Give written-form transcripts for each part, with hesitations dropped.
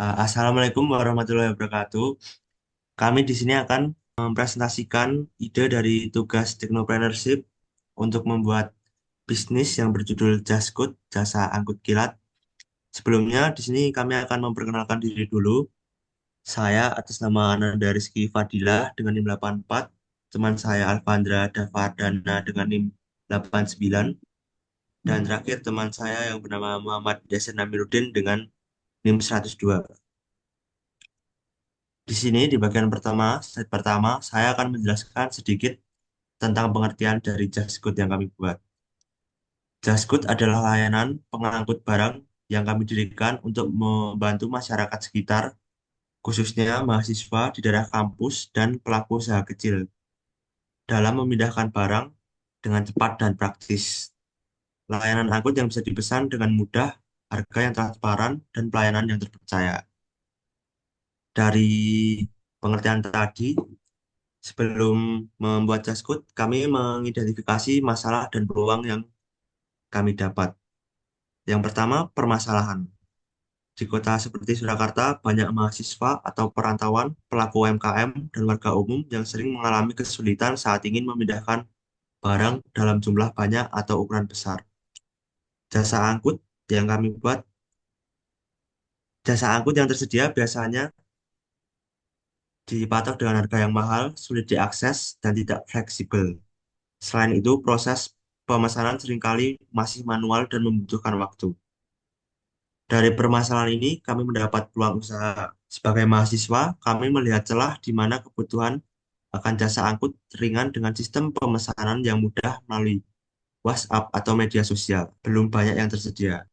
Assalamualaikum warahmatullahi wabarakatuh. Kami di sini akan mempresentasikan ide dari tugas Technopreneurship untuk membuat bisnis yang berjudul Jasgood, Jasa Angkut Kilat. Sebelumnya, di sini kami akan memperkenalkan diri dulu. Saya atas nama Ananda Rizky Fadilah dengan NIM 84, teman saya Alfandra Davardana dengan NIM 89, dan terakhir teman saya yang bernama Muhammad Yasin Namiruddin dengan NIM 102. Di sini di bagian pertama, slide pertama, saya akan menjelaskan sedikit tentang pengertian dari Jasgood yang kami buat. Jasgood adalah layanan pengangkut barang yang kami dirikan untuk membantu masyarakat sekitar, khususnya mahasiswa di daerah kampus dan pelaku usaha kecil, dalam memindahkan barang dengan cepat dan praktis. Layanan angkut yang bisa dipesan dengan mudah, harga yang transparan, dan pelayanan yang terpercaya. Dari pengertian tadi, sebelum membuat Jasgood, kami mengidentifikasi masalah dan peluang yang kami dapat. Yang pertama, permasalahan. Di kota seperti Surakarta, banyak mahasiswa atau perantauan, pelaku UMKM, dan warga umum yang sering mengalami kesulitan saat ingin memindahkan barang dalam jumlah banyak atau ukuran besar. Jasa angkut yang kami buat, jasa angkut yang tersedia biasanya dipatok dengan harga yang mahal, sulit diakses, dan tidak fleksibel. Selain itu, proses pemesanan seringkali masih manual dan membutuhkan waktu. Dari permasalahan ini, kami mendapat peluang usaha. Sebagai mahasiswa, kami melihat celah di mana kebutuhan akan jasa angkut ringan dengan sistem pemesanan yang mudah melalui WhatsApp atau media sosial. Belum banyak yang tersedia.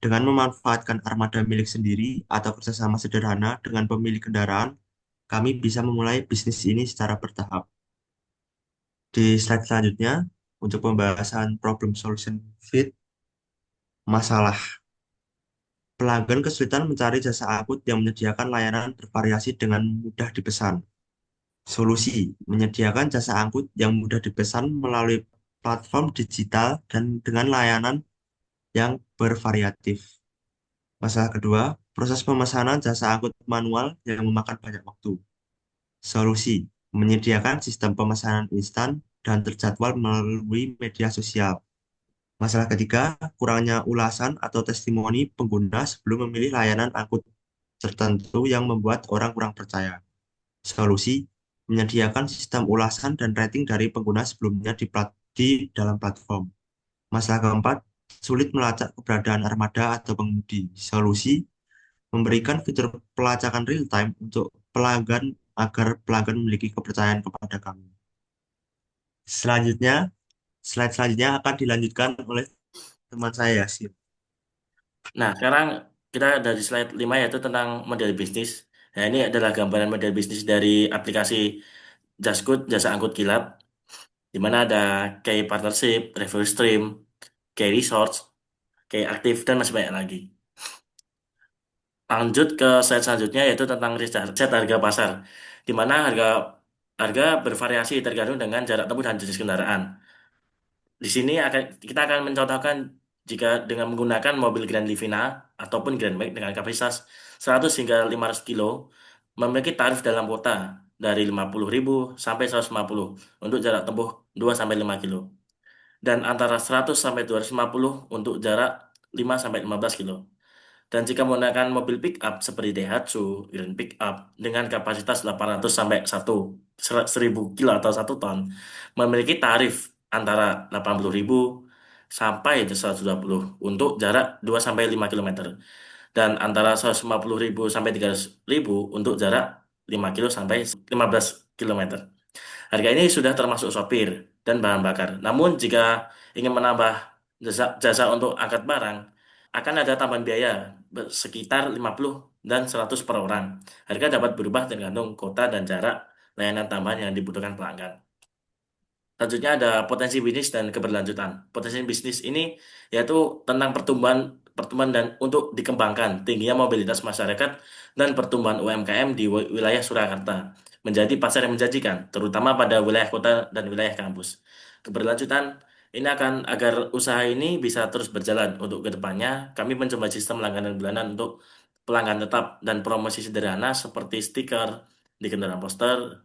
Dengan memanfaatkan armada milik sendiri atau kerjasama sederhana dengan pemilik kendaraan, kami bisa memulai bisnis ini secara bertahap. Di slide selanjutnya, untuk pembahasan problem solution fit, masalah. Pelanggan kesulitan mencari jasa angkut yang menyediakan layanan bervariasi dengan mudah dipesan. Solusi, menyediakan jasa angkut yang mudah dipesan melalui platform digital dan dengan layanan yang bervariatif. Masalah kedua, proses pemesanan jasa angkut manual yang memakan banyak waktu. Solusi, menyediakan sistem pemesanan instan dan terjadwal melalui media sosial. Masalah ketiga, kurangnya ulasan atau testimoni pengguna sebelum memilih layanan angkut tertentu yang membuat orang kurang percaya. Solusi, menyediakan sistem ulasan dan rating dari pengguna sebelumnya di dalam platform. Masalah keempat, sulit melacak keberadaan armada atau pengemudi. Solusi, memberikan fitur pelacakan real time untuk pelanggan agar pelanggan memiliki kepercayaan kepada kami. Selanjutnya, slide selanjutnya akan dilanjutkan oleh teman saya Yasin. Nah, sekarang kita dari slide 5 yaitu tentang model bisnis. Nah, ini adalah gambaran model bisnis dari aplikasi Jasgood, Jasa Angkut Kilap, di mana ada key partnership, revenue stream, key resource, key aktif, dan masih banyak lagi. Lanjut ke slide selanjutnya yaitu tentang riset harga pasar, di mana harga harga bervariasi tergantung dengan jarak tempuh dan jenis kendaraan. Di sini kita akan mencontohkan jika dengan menggunakan mobil Grand Livina ataupun Grand Max dengan kapasitas 100 hingga 500 kilo memiliki tarif dalam kota dari 50.000 sampai 150 untuk jarak tempuh 2 sampai 5 kilo dan antara 100 sampai 250 untuk jarak 5 sampai 15 kilo. Dan jika menggunakan mobil pick up seperti Daihatsu, Grand Pick Up dengan kapasitas 800 sampai 1.000 kilo atau 1 ton, memiliki tarif antara 80.000 sampai 120 untuk jarak 2 sampai 5 kilometer dan antara 150.000 sampai 300.000 untuk jarak 5 kilo sampai 15 kilometer. Harga ini sudah termasuk sopir dan bahan bakar. Namun jika ingin menambah jasa untuk angkat barang, akan ada tambahan biaya sekitar 50 dan 100 per orang. Harga dapat berubah tergantung kota dan jarak layanan tambahan yang dibutuhkan pelanggan. Selanjutnya ada potensi bisnis dan keberlanjutan. Potensi bisnis ini yaitu tentang pertumbuhan pertumbuhan dan untuk dikembangkan tingginya mobilitas masyarakat dan pertumbuhan UMKM di wilayah Surakarta menjadi pasar yang menjanjikan, terutama pada wilayah kota dan wilayah kampus. Keberlanjutan ini akan agar usaha ini bisa terus berjalan untuk kedepannya. Kami mencoba sistem langganan bulanan untuk pelanggan tetap dan promosi sederhana seperti stiker di kendaraan poster.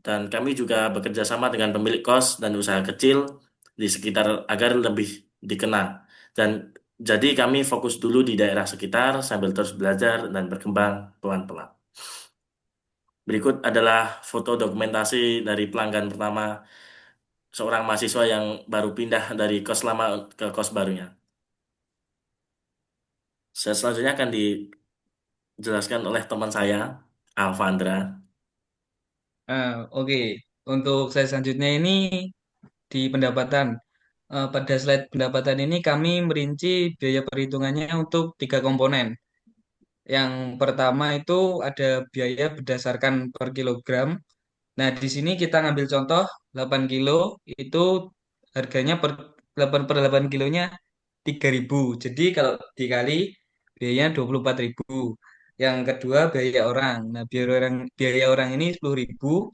Dan kami juga bekerja sama dengan pemilik kos dan usaha kecil di sekitar agar lebih dikenal. Dan jadi kami fokus dulu di daerah sekitar sambil terus belajar dan berkembang pelan-pelan. Berikut adalah foto dokumentasi dari pelanggan pertama seorang mahasiswa yang baru pindah dari kos lama ke kos barunya. Selanjutnya akan dijelaskan oleh teman saya, Alvandra. Oke. Untuk slide selanjutnya ini di pendapatan. Pada slide pendapatan ini kami merinci biaya perhitungannya untuk tiga komponen. Yang pertama itu ada biaya berdasarkan per kilogram. Nah, di sini kita ngambil contoh 8 kilo itu harganya per 8 kilonya 3.000. Jadi kalau dikali biayanya 24.000. Yang kedua biaya orang. Nah, biaya orang ini 10.000.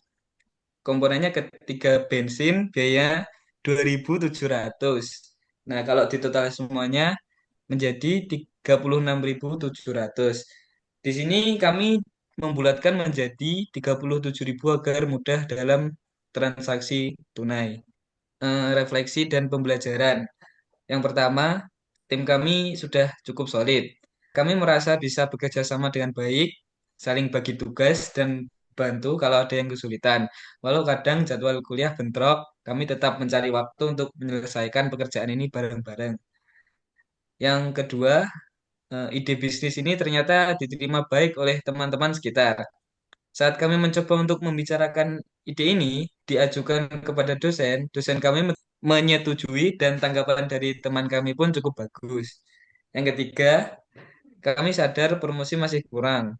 Komponennya ketiga bensin biaya 2.700. Nah, kalau ditotal semuanya menjadi 36.700. Di sini kami membulatkan menjadi 37.000 agar mudah dalam transaksi tunai. Refleksi dan pembelajaran. Yang pertama, tim kami sudah cukup solid. Kami merasa bisa bekerja sama dengan baik, saling bagi tugas dan bantu kalau ada yang kesulitan. Walau kadang jadwal kuliah bentrok, kami tetap mencari waktu untuk menyelesaikan pekerjaan ini bareng-bareng. Yang kedua, ide bisnis ini ternyata diterima baik oleh teman-teman sekitar. Saat kami mencoba untuk membicarakan ide ini, diajukan kepada dosen, dosen kami menyetujui dan tanggapan dari teman kami pun cukup bagus. Yang ketiga, kami sadar promosi masih kurang.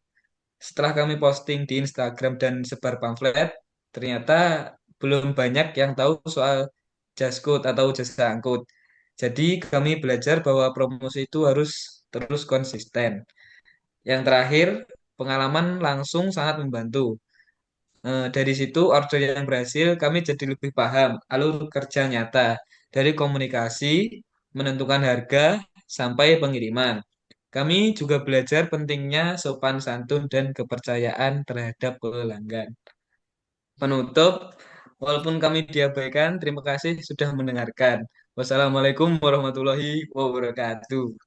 Setelah kami posting di Instagram dan sebar pamflet, ternyata belum banyak yang tahu soal Jascode atau jasa angkut. Jadi kami belajar bahwa promosi itu harus terus konsisten. Yang terakhir, pengalaman langsung sangat membantu. Dari situ order yang berhasil kami jadi lebih paham alur kerja nyata dari komunikasi, menentukan harga sampai pengiriman. Kami juga belajar pentingnya sopan santun dan kepercayaan terhadap pelanggan. Penutup, walaupun kami diabaikan, terima kasih sudah mendengarkan. Wassalamualaikum warahmatullahi wabarakatuh.